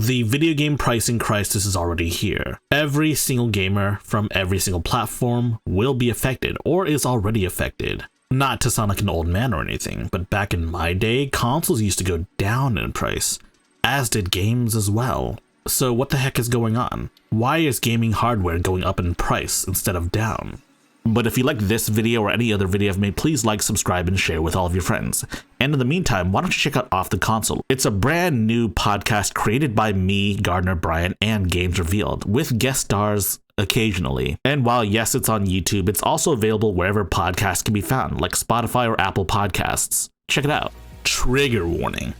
The video game pricing crisis is already here. Every single gamer from every single platform will be affected or is already affected. Not to sound like an old man or anything, but back in my day, consoles used to go down in price, as did games as well. So what the heck is going on? Why is gaming hardware going up in price instead of down? But if you like this video or any other video I've made, please like, subscribe, and share with all of your friends. And in the meantime, why don't you check out Off the Console? It's a brand new podcast created by me, Gardner Bryant, and Games Revealed, with guest stars occasionally. And while yes, it's on YouTube, it's also available wherever podcasts can be found, like Spotify or Apple Podcasts. Check it out. Trigger warning.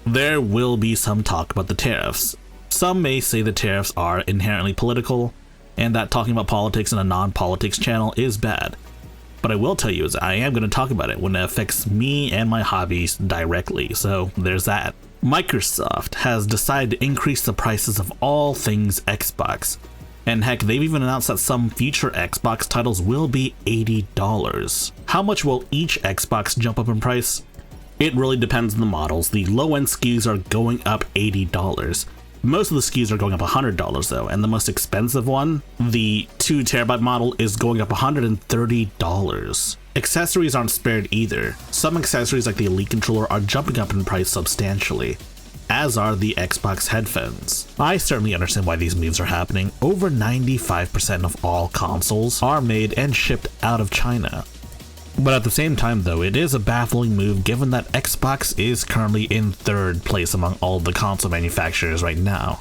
There will be some talk about the tariffs. Some may say the tariffs are inherently political, and that talking about politics in a non-politics channel is bad. But I will tell you is I am going to talk about it when it affects me and my hobbies directly, so there's that. Microsoft has decided to increase the prices of all things Xbox. And heck, they've even announced that some future Xbox titles will be $80. How much will each Xbox jump up in price? It really depends on the models. The low-end SKUs are going up $80. Most of the SKUs are going up $100 though, and the most expensive one, the 2TB model, is going up $130. Accessories aren't spared either. Some accessories like the Elite controller are jumping up in price substantially, as are the Xbox headphones. I certainly understand why these moves are happening. Over 95% of all consoles are made and shipped out of China. But at the same time though, it is a baffling move given that Xbox is currently in third place among all the console manufacturers right now.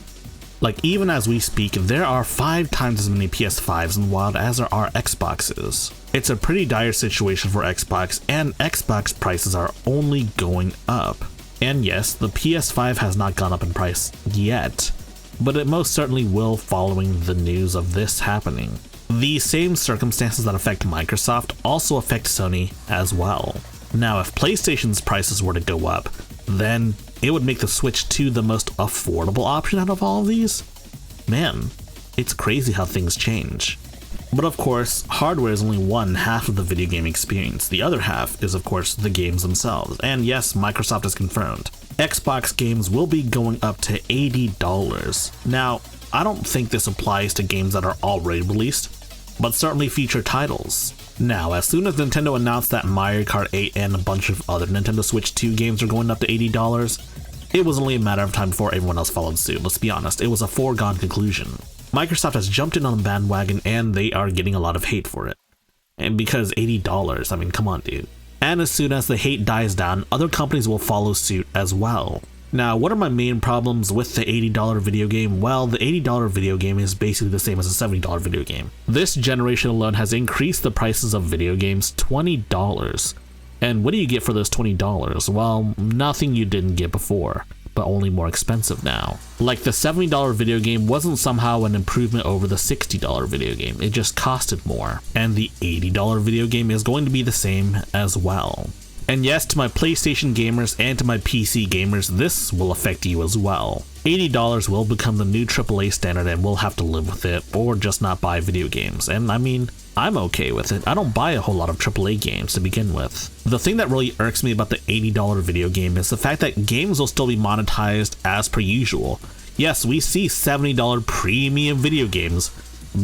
Like, even as we speak, there are 5 times as many PS5s in the wild as there are Xboxes. It's a pretty dire situation for Xbox, and Xbox prices are only going up. And yes, the PS5 has not gone up in price yet, but it most certainly will following the news of this happening. The same circumstances that affect Microsoft also affect Sony as well. Now, if PlayStation's prices were to go up, then it would make the Switch 2 the most affordable option out of all of these? Man, it's crazy how things change. But of course, hardware is only one half of the video game experience. The other half is of course the games themselves. And yes, Microsoft has confirmed Xbox games will be going up to $80. Now, I don't think this applies to games that are already released, but certainly future titles. Now, as soon as Nintendo announced that Mario Kart 8 and a bunch of other Nintendo Switch 2 games are going up to $80, it was only a matter of time before everyone else followed suit. Let's be honest, it was a foregone conclusion. Microsoft has jumped in on the bandwagon and they are getting a lot of hate for it. And because $80, I mean, come on, dude. And as soon as the hate dies down, other companies will follow suit as well. Now, what are my main problems with the $80 video game? Well, the $80 video game is basically the same as a $70 video game. This generation alone has increased the prices of video games $20. And what do you get for those $20? Well, nothing you didn't get before, but only more expensive now. Like, the $70 video game wasn't somehow an improvement over the $60 video game, it just costed more. And the $80 video game is going to be the same as well. And yes, to my PlayStation gamers and to my PC gamers, this will affect you as well. $80 will become the new AAA standard and we'll have to live with it, or just not buy video games. And I mean, I'm okay with it. I don't buy a whole lot of AAA games to begin with. The thing that really irks me about the $80 video game is the fact that games will still be monetized as per usual. Yes, we see $70 premium video games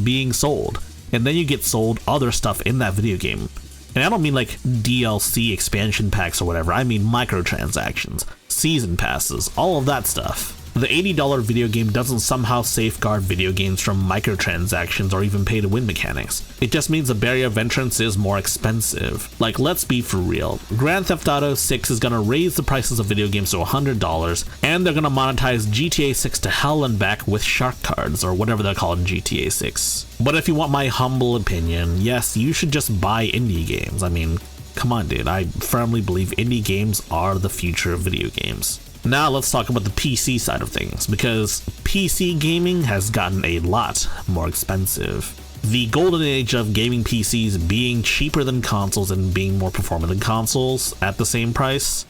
being sold, and then you get sold other stuff in that video game. And I don't mean like DLC expansion packs or whatever, I mean microtransactions, season passes, all of that stuff. The $80 video game doesn't somehow safeguard video games from microtransactions or even pay-to-win mechanics. It just means the barrier of entrance is more expensive. Like, let's be for real. Grand Theft Auto 6 is gonna raise the prices of video games to $100, and they're gonna monetize GTA 6 to hell and back with shark cards, or whatever they're called in GTA 6. But if you want my humble opinion, yes, you should just buy indie games. I mean, come on, dude. I firmly believe indie games are the future of video games. Now let's talk about the PC side of things, because PC gaming has gotten a lot more expensive. The golden age of gaming PCs being cheaper than consoles and being more performant than consoles at the same price,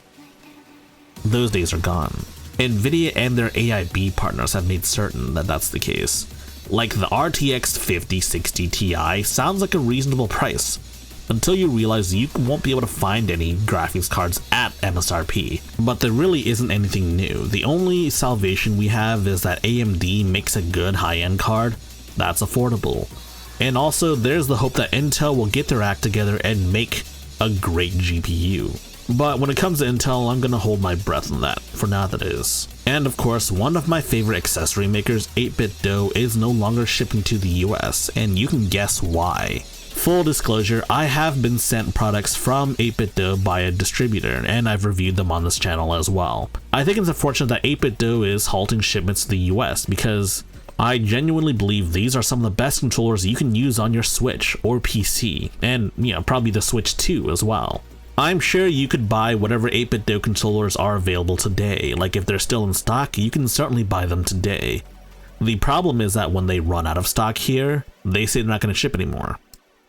those days are gone. Nvidia and their AIB partners have made certain that that's the case. Like, the RTX 5060 Ti sounds like a reasonable price, until you realize you won't be able to find any graphics cards at MSRP. But there really isn't anything new. The only salvation we have is that AMD makes a good high-end card that's affordable. And also there's the hope that Intel will get their act together and make a great GPU. But when it comes to Intel, I'm gonna hold my breath on that, for now that is. And of course, one of my favorite accessory makers, 8BitDo, is no longer shipping to the US, and you can guess why. Full disclosure, I have been sent products from 8BitDo by a distributor, and I've reviewed them on this channel as well. I think it's unfortunate that 8BitDo is halting shipments to the US, because I genuinely believe these are some of the best controllers you can use on your Switch or PC, and probably the Switch 2 as well. I'm sure you could buy whatever 8BitDo controllers are available today, like if they're still in stock, you can certainly buy them today. The problem is that when they run out of stock here, they say they're not going to ship anymore.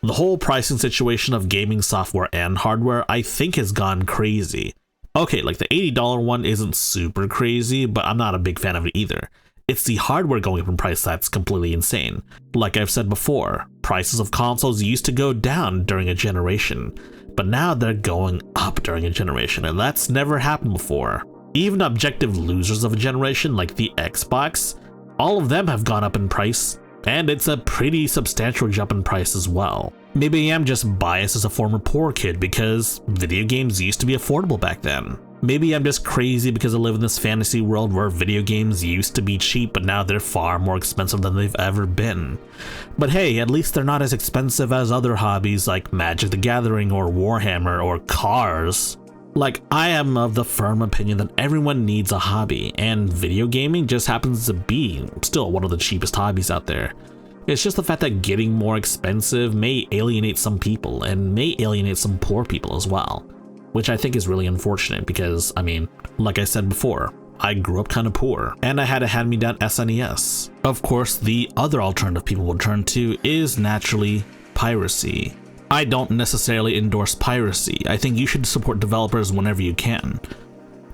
The whole pricing situation of gaming software and hardware I think has gone crazy. Okay, like the $80 one isn't super crazy, but I'm not a big fan of it either. It's the hardware going up in price that's completely insane. Like I've said before, prices of consoles used to go down during a generation, but now they're going up during a generation, and that's never happened before. Even objective losers of a generation like the Xbox, all of them have gone up in price, and it's a pretty substantial jump in price as well. Maybe I'm just biased as a former poor kid because video games used to be affordable back then. Maybe I'm just crazy because I live in this fantasy world where video games used to be cheap, but now they're far more expensive than they've ever been. But hey, at least they're not as expensive as other hobbies like Magic the Gathering or Warhammer or cars. Like, I am of the firm opinion that everyone needs a hobby, and video gaming just happens to be still one of the cheapest hobbies out there. It's just the fact that getting more expensive may alienate some people, and may alienate some poor people as well. Which I think is really unfortunate because, like I said before, I grew up kind of poor, and I had a hand-me-down SNES. Of course, the other alternative people will turn to is naturally piracy. I don't necessarily endorse piracy. I think you should support developers whenever you can.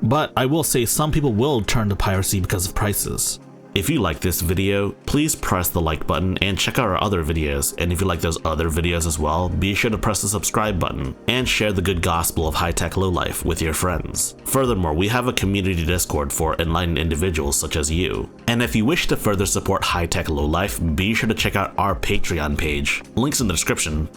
But I will say some people will turn to piracy because of prices. If you like this video, please press the like button and check out our other videos, and if you like those other videos as well, be sure to press the subscribe button and share the good gospel of high-tech lowlife with your friends. Furthermore, we have a community Discord for enlightened individuals such as you. And if you wish to further support high-tech lowlife, be sure to check out our Patreon page. Links in the description.